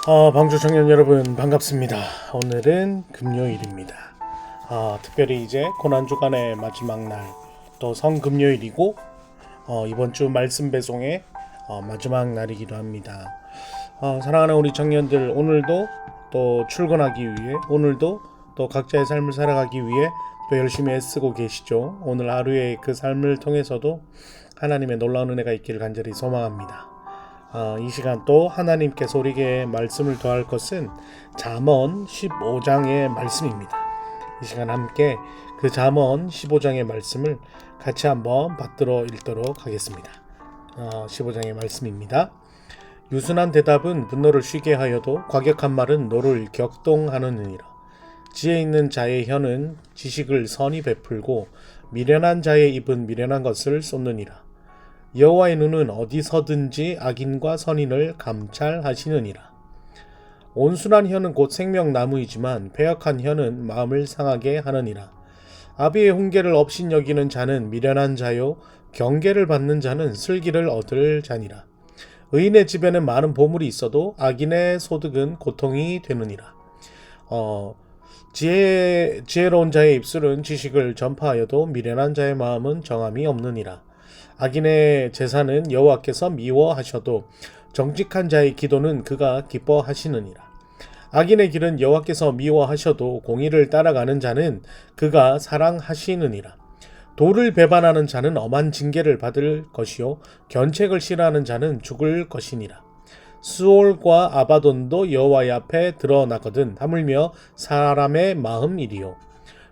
방주 청년 여러분 반갑습니다. 오늘은 금요일입니다. 특별히 이제 고난주간의 마지막 날, 또 성금요일이고 이번 주 말씀 배송의 마지막 날이기도 합니다. 사랑하는 우리 청년들, 오늘도 또 출근하기 위해, 오늘도 또 각자의 삶을 살아가기 위해 또 열심히 애쓰고 계시죠. 오늘 하루의 그 삶을 통해서도 하나님의 놀라운 은혜가 있기를 간절히 소망합니다. 이 시간 또 하나님께서 우리에게 말씀을 더할 것은 잠언 15장의 말씀입니다. 이 시간 함께 그 잠언 15장의 말씀을 같이 한번 받들어 읽도록 하겠습니다. 15장의 말씀입니다. 유순한 대답은 분노를 쉬게 하여도 과격한 말은 노를 격동하느니라. 지혜 있는 자의 혀는 지식을 선히 베풀고 미련한 자의 입은 미련한 것을 쏟느니라. 여호와의 눈은 어디서든지 악인과 선인을 감찰하시느니라. 온순한 혀는 곧 생명나무이지만 패역한 혀는 마음을 상하게 하느니라. 아비의 훈계를 업신여기는 자는 미련한 자요 경계를 받는 자는 슬기를 얻을 자니라. 의인의 집에는 많은 보물이 있어도 악인의 소득은 고통이 되느니라. 지혜로운 자의 입술은 지식을 전파하여도 미련한 자의 마음은 정함이 없느니라. 악인의 제사는 여호와께서 미워하셔도 정직한 자의 기도는 그가 기뻐하시느니라. 악인의 길은 여호와께서 미워하셔도 공의를 따라가는 자는 그가 사랑하시느니라. 도를 배반하는 자는 엄한 징계를 받을 것이요 견책을 싫어하는 자는 죽을 것이니라. 수올과 아바돈도 여호와의 앞에 드러나거든 하물며 사람의 마음이리요.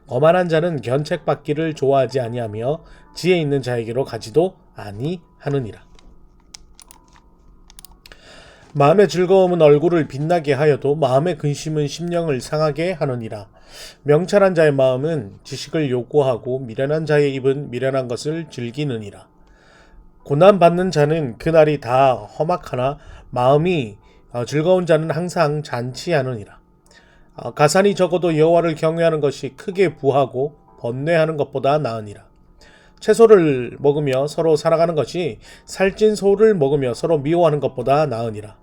거만한 자는 견책받기를 좋아하지 아니하며 지혜 있는 자에게로 가지도 아니하느니라. 마음의 즐거움은 얼굴을 빛나게 하여도 마음의 근심은 심령을 상하게 하느니라. 명철한 자의 마음은 지식을 요구하고 미련한 자의 입은 미련한 것을 즐기느니라. 고난받는 자는 그날이 다 험악하나 마음이 즐거운 자는 항상 잔치하느니라. 가산이 적어도 여호와를 경외하는 것이 크게 부하고 번뇌하는 것보다 나으니라. 채소를 먹으며 서로 살아가는 것이 살찐 소를 먹으며 서로 미워하는 것보다 나으니라.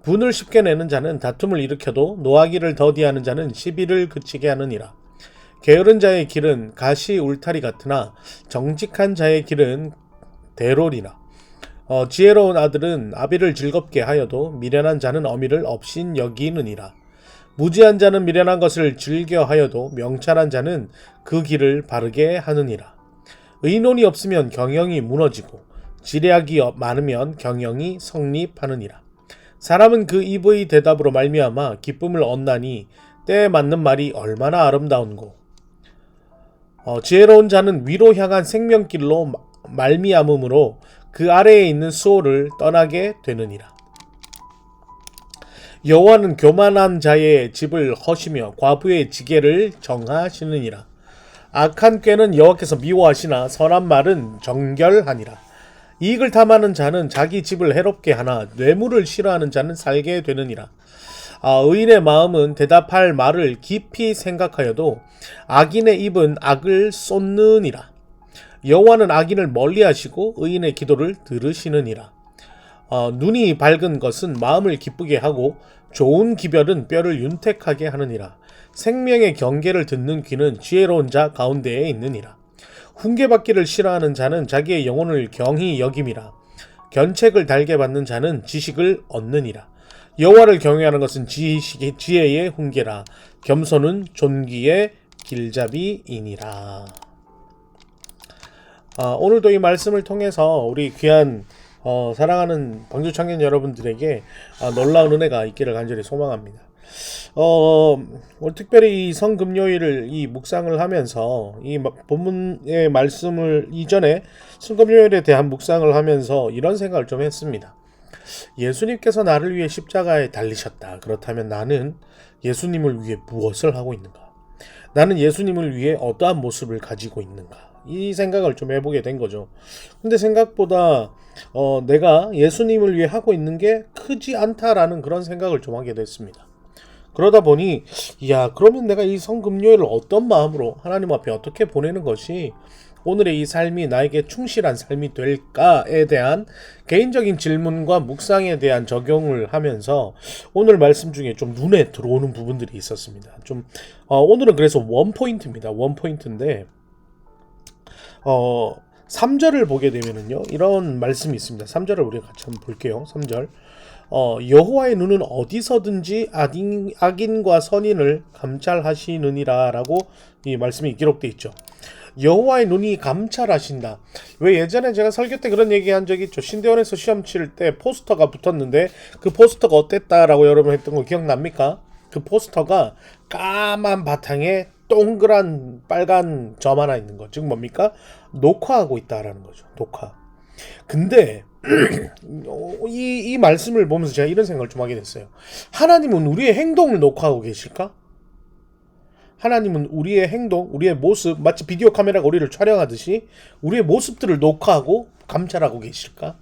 분을 쉽게 내는 자는 다툼을 일으켜도 노하기를 더디하는 자는 시비를 그치게 하느니라. 게으른 자의 길은 가시 울타리 같으나 정직한 자의 길은 대로리라. 지혜로운 아들은 아비를 즐겁게 하여도 미련한 자는 어미를 업신 여기느니라. 무지한 자는 미련한 것을 즐겨 하여도 명철한 자는 그 길을 바르게 하느니라. 의논이 없으면 경영이 무너지고 지략이 많으면 경영이 성립하느니라. 사람은 그 입의 대답으로 말미암아 기쁨을 얻나니 때에 맞는 말이 얼마나 아름다운고. 지혜로운 자는 위로 향한 생명길로 말미암음으로 그 아래에 있는 수호를 떠나게 되느니라. 여호와는 교만한 자의 집을 허시며 과부의 지게를 정하시느니라. 악한 꾀는 여호와께서 미워하시나 선한 말은 정결하니라. 이익을 탐하는 자는 자기 집을 해롭게 하나 뇌물을 싫어하는 자는 살게 되느니라. 의인의 마음은 대답할 말을 깊이 생각하여도 악인의 입은 악을 쏟느니라. 여호와는 악인을 멀리하시고 의인의 기도를 들으시느니라. 눈이 밝은 것은 마음을 기쁘게 하고 좋은 기별은 뼈를 윤택하게 하느니라. 생명의 경계를 듣는 귀는 지혜로운 자 가운데에 있느니라. 훈계받기를 싫어하는 자는 자기의 영혼을 경히 여김이라. 견책을 달게 받는 자는 지식을 얻느니라. 여호와를 경외하는 것은 지혜의 훈계라. 겸손은 존귀의 길잡이이니라. 오늘도 이 말씀을 통해서 우리 귀한 사랑하는 방주 청년 여러분들에게 놀라운 은혜가 있기를 간절히 소망합니다. 특별히 이 성금요일을 이 묵상을 하면서 이 본문의 말씀을 이전에 성금요일에 대한 묵상을 하면서 이런 생각을 좀 했습니다. 예수님께서 나를 위해 십자가에 달리셨다. 그렇다면 나는 예수님을 위해 무엇을 하고 있는가? 나는 예수님을 위해 어떠한 모습을 가지고 있는가? 이 생각을 좀 해보게 된 거죠. 근데 생각보다 내가 예수님을 위해 하고 있는 게 크지 않다라는 그런 생각을 좀 하게 됐습니다. 그러다 보니 그러면 내가 이 성금요일을 어떤 마음으로 하나님 앞에 어떻게 보내는 것이 오늘의 이 삶이 나에게 충실한 삶이 될까에 대한 개인적인 질문과 묵상에 대한 적용을 하면서 오늘 말씀 중에 좀 눈에 들어오는 부분들이 있었습니다. 오늘은 그래서 원포인트입니다. 원포인트인데 3절을 보게 되면은요, 이런 말씀이 있습니다. 3절을 우리가 같이 한번 볼게요. 3절. 여호와의 눈은 어디서든지 악인과 선인을 감찰하시느니라 라고 이 말씀이 기록되어 있죠. 여호와의 눈이 감찰하신다. 왜 예전에 제가 설교 때 그런 얘기 한 적이 있죠. 신대원에서 시험 칠 때 포스터가 붙었는데 그 포스터가 어땠다라고 여러분 했던 거 기억납니까? 그 포스터가 까만 바탕에 동그란 빨간 점 하나 있는 거. 즉 뭡니까? 녹화하고 있다라는 거죠. 녹화. 근데 이 말씀을 보면서 제가 이런 생각을 좀 하게 됐어요. 하나님은 우리의 행동을 녹화하고 계실까? 하나님은 우리의 행동, 우리의 모습, 마치 비디오 카메라가 우리를 촬영하듯이 우리의 모습들을 녹화하고 감찰하고 계실까?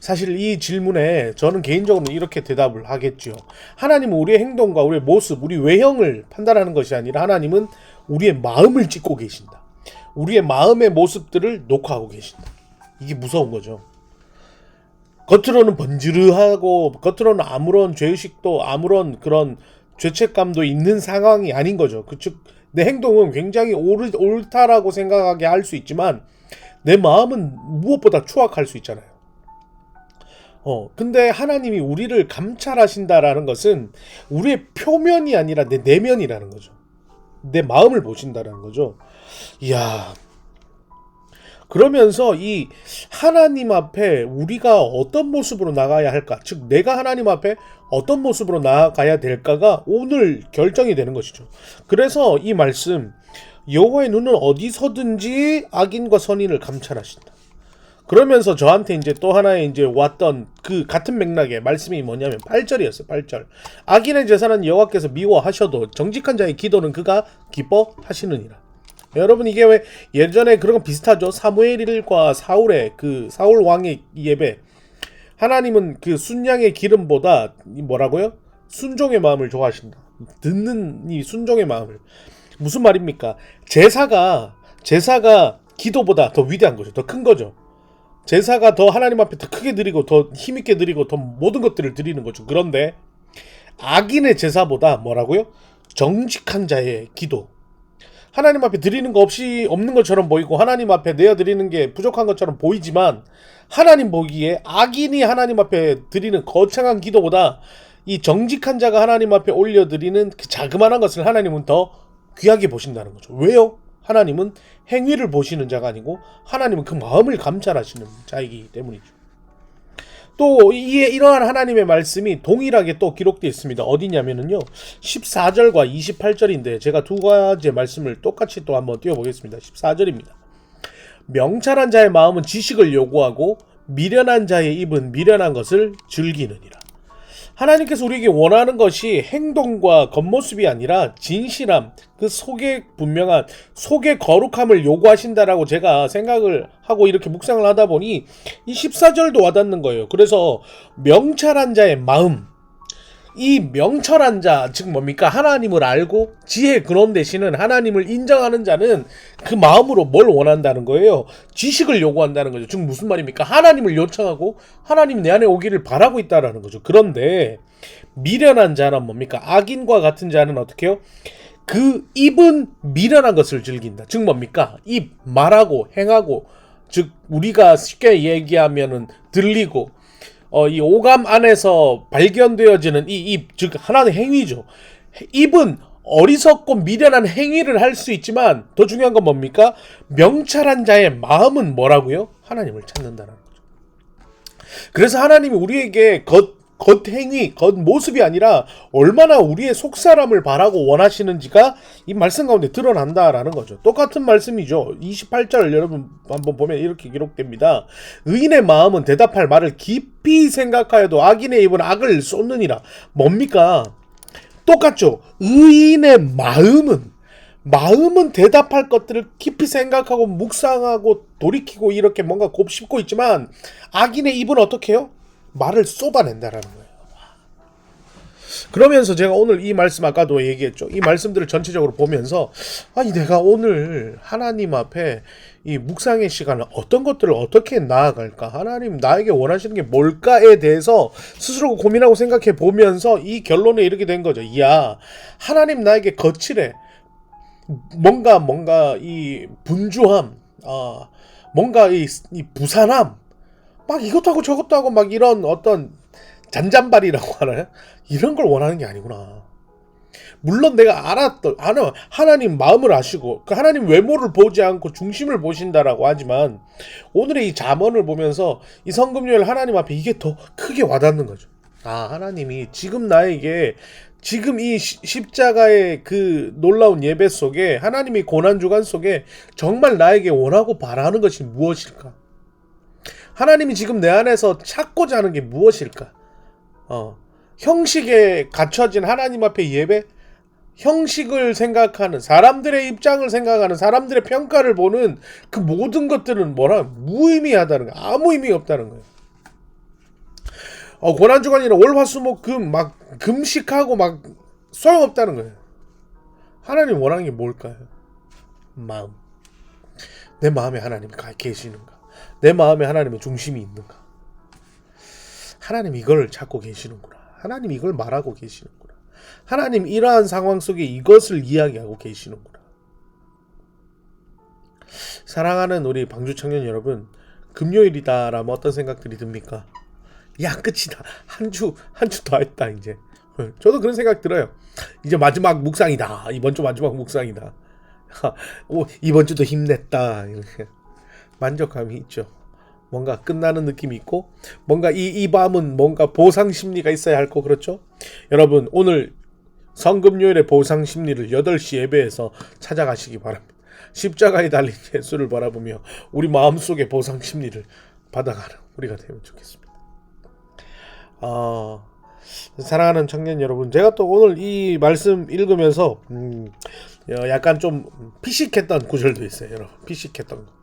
사실 이 질문에 저는 개인적으로 이렇게 대답을 하겠죠. 하나님은 우리의 행동과 우리의 모습, 우리 외형을 판단하는 것이 아니라 하나님은 우리의 마음을 찍고 계신다. 우리의 마음의 모습들을 녹화하고 계신다. 이게 무서운 거죠. 겉으로는 번지르하고 겉으로는 아무런 죄의식도 아무런 그런 죄책감도 있는 상황이 아닌 거죠. 즉 내 행동은 굉장히 옳다라고 생각하게 할 수 있지만 내 마음은 무엇보다 추악할 수 있잖아요. 근데 하나님이 우리를 감찰하신다라는 것은 우리의 표면이 아니라 내 내면이라는 거죠. 내 마음을 보신다라는 거죠. 이야. 그러면서 이 하나님 앞에 우리가 어떤 모습으로 나가야 할까? 즉 내가 하나님 앞에 어떤 모습으로 나아가야 될까가 오늘 결정이 되는 것이죠. 그래서 이 말씀 여호와의 눈은 어디서든지 악인과 선인을 감찰하신다. 그러면서 저한테 이제 또 하나의 이제 왔던 그 같은 맥락의 말씀이 뭐냐면 8절이었어요. 8절. 악인의 제사는 여호와께서 미워하셔도 정직한 자의 기도는 그가 기뻐하시느니라. 여러분 이게 왜 예전에 그런 거 비슷하죠. 사무엘과 사울의 그 사울 왕의 예배. 하나님은 그 순양의 기름보다 뭐라고요? 순종의 마음을 좋아하신다. 듣는 이 순종의 마음을. 무슨 말입니까? 제사가 기도보다 더 위대한 거죠. 더 큰 거죠. 제사가 더 하나님 앞에 더 크게 드리고 더 힘있게 드리고 더 모든 것들을 드리는 거죠. 그런데 악인의 제사보다 뭐라고요? 정직한 자의 기도. 하나님 앞에 드리는 거 없이 없는 것처럼 보이고 하나님 앞에 내어 드리는 게 부족한 것처럼 보이지만 하나님 보기에 악인이 하나님 앞에 드리는 거창한 기도보다 이 정직한 자가 하나님 앞에 올려드리는 그 자그마한 것을 하나님은 더 귀하게 보신다는 거죠. 왜요? 하나님은 행위를 보시는 자가 아니고 하나님은 그 마음을 감찰하시는 자이기 때문이죠. 또 이러한 하나님의 말씀이 동일하게 또 기록되어 있습니다. 어디냐면은요 14절과 28절인데 제가 두 가지의 말씀을 똑같이 또 한번 띄워보겠습니다. 14절입니다. 명철한 자의 마음은 지식을 요구하고 미련한 자의 입은 미련한 것을 즐기느니라. 하나님께서 우리에게 원하는 것이 행동과 겉모습이 아니라 진실함, 그 속에 분명한 속의 거룩함을 요구하신다라고 제가 생각을 하고 이렇게 묵상을 하다 보니 이 14절도 와닿는 거예요. 그래서 명철한 자의 마음, 이 명철한 자, 즉 뭡니까? 하나님을 알고 지혜의 근원 되시는 하나님을 인정하는 자는 그 마음으로 뭘 원한다는 거예요? 지식을 요구한다는 거죠. 즉 무슨 말입니까? 하나님을 요청하고 하나님이 내 안에 오기를 바라고 있다라는 거죠. 그런데 미련한 자는 뭡니까? 악인과 같은 자는 어떻게 해요? 그 입은 미련한 것을 즐긴다. 즉 뭡니까? 입, 말하고 행하고, 즉 우리가 쉽게 얘기하면은 들리고 이 오감 안에서 발견되어지는 이 입, 즉 하나의 행위죠. 입은 어리석고 미련한 행위를 할 수 있지만 더 중요한 건 뭡니까? 명철한 자의 마음은 뭐라고요? 하나님을 찾는다는 거죠. 그래서 하나님이 우리에게 겉행위, 겉모습이 아니라 얼마나 우리의 속사람을 바라고 원하시는지가 이 말씀 가운데 드러난다라는 거죠. 똑같은 말씀이죠. 28절 여러분 한번 보면 이렇게 기록됩니다. 의인의 마음은 대답할 말을 깊이 생각하여도 악인의 입은 악을 쏟느니라. 뭡니까? 똑같죠. 의인의 마음은 대답할 것들을 깊이 생각하고 묵상하고 돌이키고 이렇게 뭔가 곱씹고 있지만 악인의 입은 어떻게 해요? 말을 쏟아낸다라는 거예요. 그러면서 제가 오늘 이 말씀 아까도 얘기했죠. 이 말씀들을 전체적으로 보면서 아니 내가 오늘 하나님 앞에 이 묵상의 시간을 어떤 것들을 어떻게 나아갈까? 하나님 나에게 원하시는 게 뭘까에 대해서 스스로 고민하고 생각해 보면서 이 결론에 이르게 된 거죠. 이야, 하나님 나에게 거칠해. 뭔가 이 분주함, 뭔가 이 부산함, 막 이것도 하고 저것도 하고 막 이런 어떤 잔잔바리라고 하나요? 이런 걸 원하는 게 아니구나. 물론 내가 하나님 마음을 아시고 그 하나님 외모를 보지 않고 중심을 보신다라고 하지만 오늘의 이 잠언을 보면서 이 성금요일 하나님 앞에 이게 더 크게 와닿는 거죠. 하나님이 지금 나에게 지금 이 십자가의 그 놀라운 예배 속에 하나님이 고난주간 속에 정말 나에게 원하고 바라는 것이 무엇일까? 하나님이 지금 내 안에서 찾고자 하는 게 무엇일까? 형식에 갖춰진 하나님 앞에 예배? 형식을 생각하는, 사람들의 입장을 생각하는, 사람들의 평가를 보는 그 모든 것들은 무의미하다는 거야. 아무 의미 없다는 거예요. 고난주간이나 월화수목금 막 금식하고 막 소용없다는 거예요. 하나님 원하는 게 뭘까요? 마음. 내 마음에 하나님이 계시는가? 내 마음에 하나님의 중심이 있는가? 하나님 이걸 찾고 계시는구나. 하나님 이걸 말하고 계시는구나. 하나님 이러한 상황 속에 이것을 이야기하고 계시는구나. 사랑하는 우리 방주 청년 여러분, 금요일이다라면 어떤 생각들이 듭니까? 야, 끝이다. 한 주 더 했다 이제. 저도 그런 생각 들어요. 이제 마지막 묵상이다. 이번 주 마지막 묵상이다. 이번 주도 힘냈다. 이렇게 만족감이 있죠. 뭔가 끝나는 느낌이 있고 뭔가 이 밤은 뭔가 보상 심리가 있어야 할 거 그렇죠? 여러분 오늘 성금요일의 보상 심리를 8시 예배에서 찾아가시기 바랍니다. 십자가에 달린 예수를 바라보며 우리 마음속의 보상 심리를 받아가는 우리가 되면 좋겠습니다. 사랑하는 청년 여러분, 제가 또 오늘 이 말씀 읽으면서 약간 좀 피식했던 구절도 있어요. 여러분, 피식했던 거.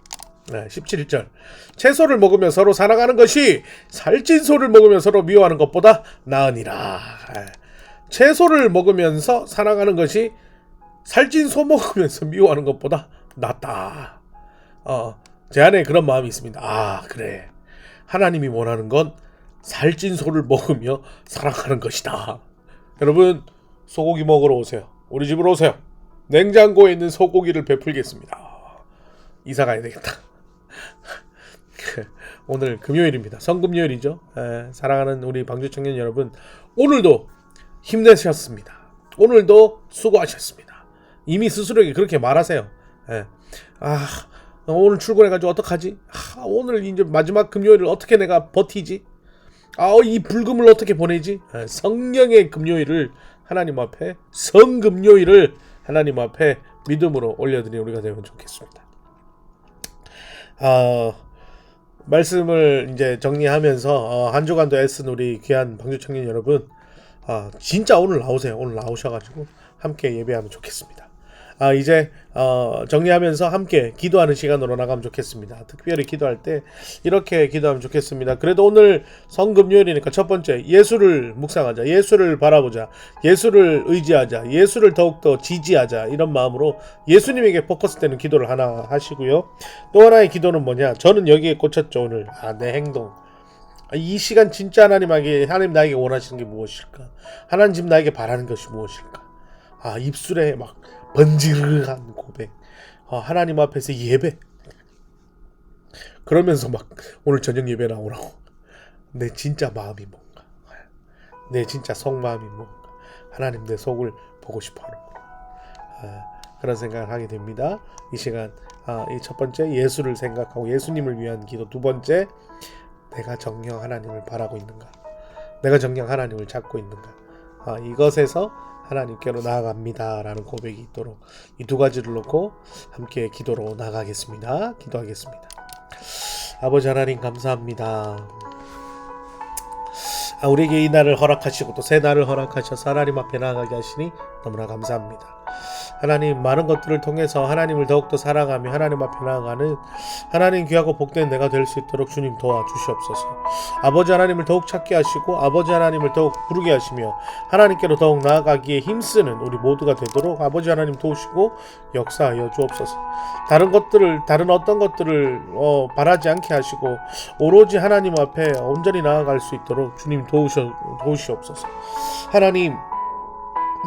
17절. 채소를 먹으며 서로 사랑하는 것이 살찐 소를 먹으며 서로 미워하는 것보다 나으니라. 채소를 먹으면서 사랑하는 것이 살찐 소 먹으면서 미워하는 것보다 낫다. 제 안에 그런 마음이 있습니다. 그래. 하나님이 원하는 건 살찐 소를 먹으며 사랑하는 것이다. 여러분, 소고기 먹으러 오세요. 우리 집으로 오세요. 냉장고에 있는 소고기를 베풀겠습니다. 이사 가야 되겠다. 오늘 금요일입니다. 성금요일이죠. 사랑하는 우리 방주 청년 여러분, 오늘도 힘내셨습니다. 오늘도 수고하셨습니다. 이미 스스로에게 그렇게 말하세요. 오늘 출근해가지고 어떡하지? 오늘 이제 마지막 금요일을 어떻게 내가 버티지? 이 불금을 어떻게 보내지? 성령의 금요일을 하나님 앞에, 성금요일을 하나님 앞에 믿음으로 올려드리는 우리가 되면 좋겠습니다. 말씀을 이제 정리하면서 한 주간도 애쓴 우리 귀한 방주 청년 여러분, 진짜 오늘 나오세요. 오늘 나오셔가지고 함께 예배하면 좋겠습니다. 이제 정리하면서 함께 기도하는 시간으로 나가면 좋겠습니다. 특별히 기도할 때 이렇게 기도하면 좋겠습니다. 그래도 오늘 성금요일이니까 첫 번째, 예수를 묵상하자, 예수를 바라보자, 예수를 의지하자, 예수를 더욱더 지지하자, 이런 마음으로 예수님에게 포커스되는 기도를 하나 하시고요. 또 하나의 기도는 뭐냐, 저는 여기에 꽂혔죠. 오늘 내 행동, 이 시간 진짜 하나님 나에게 원하시는 게 무엇일까? 하나님 나에게 바라는 것이 무엇일까? 입술에 막 번지르르한 고백, 하나님 앞에서 예배, 그러면서 막 오늘 저녁 예배 나오라고, 내 진짜 마음이 뭔가, 내 진짜 속마음이 뭔가, 하나님 내 속을 보고 싶어 하는구나, 그런 생각을 하게 됩니다. 이 시간 이 첫 번째, 예수를 생각하고 예수님을 위한 기도. 두 번째, 내가 정녕 하나님을 바라고 있는가, 내가 정녕 하나님을 찾고 있는가, 이것에서 하나님께로 나아갑니다 라는 고백이 있도록 이 두 가지를 놓고 함께 기도로 나가겠습니다. 기도하겠습니다. 아버지 하나님, 감사합니다. 우리에게 이 날을 허락하시고 또 새 날을 허락하셔서 하나님 앞에 나아가게 하시니 너무나 감사합니다. 하나님 많은 것들을 통해서 하나님을 더욱더 사랑하며 하나님 앞에 나아가는 하나님 귀하고 복된 내가 될 수 있도록 주님 도와주시옵소서. 아버지 하나님을 더욱 찾게 하시고 아버지 하나님을 더욱 부르게 하시며 하나님께로 더욱 나아가기에 힘쓰는 우리 모두가 되도록 아버지 하나님 도우시고 역사하여 주옵소서. 다른 어떤 것들을 바라지 않게 하시고 오로지 하나님 앞에 온전히 나아갈 수 있도록 주님 도우시옵소서. 하나님,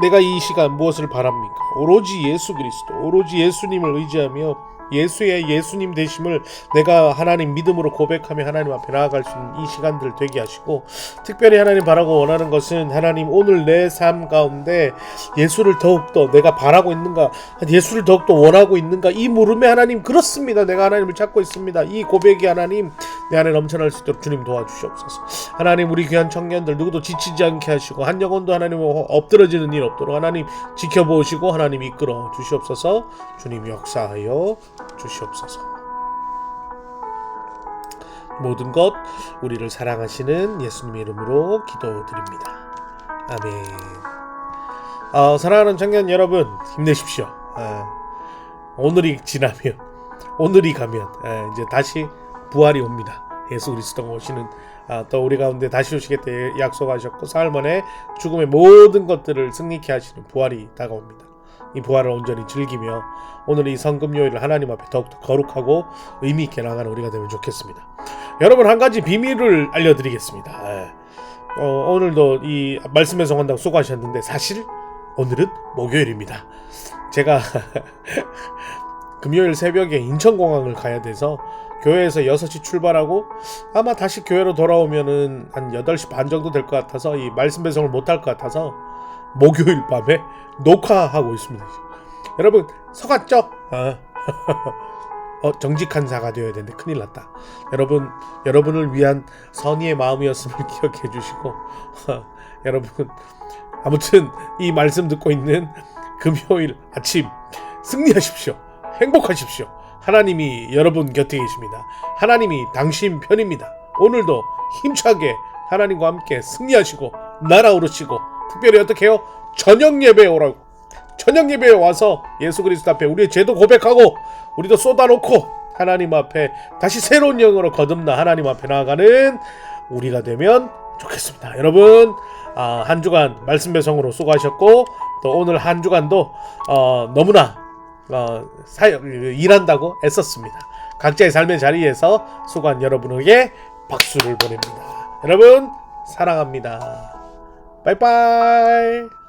내가 이 시간 무엇을 바랍니까? 오로지 예수 그리스도, 오로지 예수님을 의지하며 예수님 되심을 내가 하나님 믿음으로 고백하며 하나님 앞에 나아갈 수 있는 이 시간들 되게 하시고, 특별히 하나님 바라고 원하는 것은 하나님 오늘 내 삶 가운데 예수를 더욱더 내가 바라고 있는가, 예수를 더욱더 원하고 있는가, 이 물음에 하나님 그렇습니다, 내가 하나님을 찾고 있습니다, 이 고백이 하나님 내 안에 넘쳐날 수 있도록 주님 도와주시옵소서. 하나님 우리 귀한 청년들 누구도 지치지 않게 하시고 한 영혼도 하나님 엎드러지는 일 없도록 하나님 지켜보시고 하나님 이끌어 주시옵소서. 주님 역사하여 주시옵소서. 모든 것 우리를 사랑하시는 예수님의 이름으로 기도드립니다. 아멘. 사랑하는 청년 여러분, 힘내십시오. 오늘이 지나면, 오늘이 가면 이제 다시 부활이 옵니다. 예수 그리스도가 오시는 또 우리 가운데 다시 오시겠다 약속하셨고 사흘 만에 죽음의 모든 것들을 승리케 하시는 부활이 다가옵니다. 이 부활을 온전히 즐기며 오늘 이 성금요일을 하나님 앞에 더욱더 거룩하고 의미 있게 나가는 우리가 되면 좋겠습니다. 여러분, 한 가지 비밀을 알려드리겠습니다. 오늘도 이 말씀의 성원당 수고하셨는데 사실 오늘은 목요일입니다. 제가 금요일 새벽에 인천공항을 가야 돼서 교회에서 6시 출발하고 아마 다시 교회로 돌아오면은 한 8시 반 정도 될 것 같아서 이 말씀 배송을 못할 것 같아서 목요일 밤에 녹화하고 있습니다. 여러분 속았죠? 정직한 사가 되어야 되는데 큰일 났다. 여러분을 위한 선의의 마음이었음을 기억해 주시고 여러분 아무튼 이 말씀 듣고 있는 금요일 아침 승리하십시오. 행복하십시오. 하나님이 여러분 곁에 계십니다. 하나님이 당신 편입니다. 오늘도 힘차게 하나님과 함께 승리하시고 날아오르시고, 특별히 어떻게 해요? 저녁 예배에 오라고. 저녁 예배에 와서 예수 그리스도 앞에 우리의 죄도 고백하고 우리도 쏟아놓고 하나님 앞에 다시 새로운 영으로 거듭나 하나님 앞에 나아가는 우리가 되면 좋겠습니다. 여러분 한 주간 말씀 배송으로 수고하셨고, 또 오늘 한 주간도 너무나 일한다고 애썼습니다. 각자의 삶의 자리에서 수고한 여러분에게 박수를 보냅니다. 여러분 사랑합니다. 빠이빠이.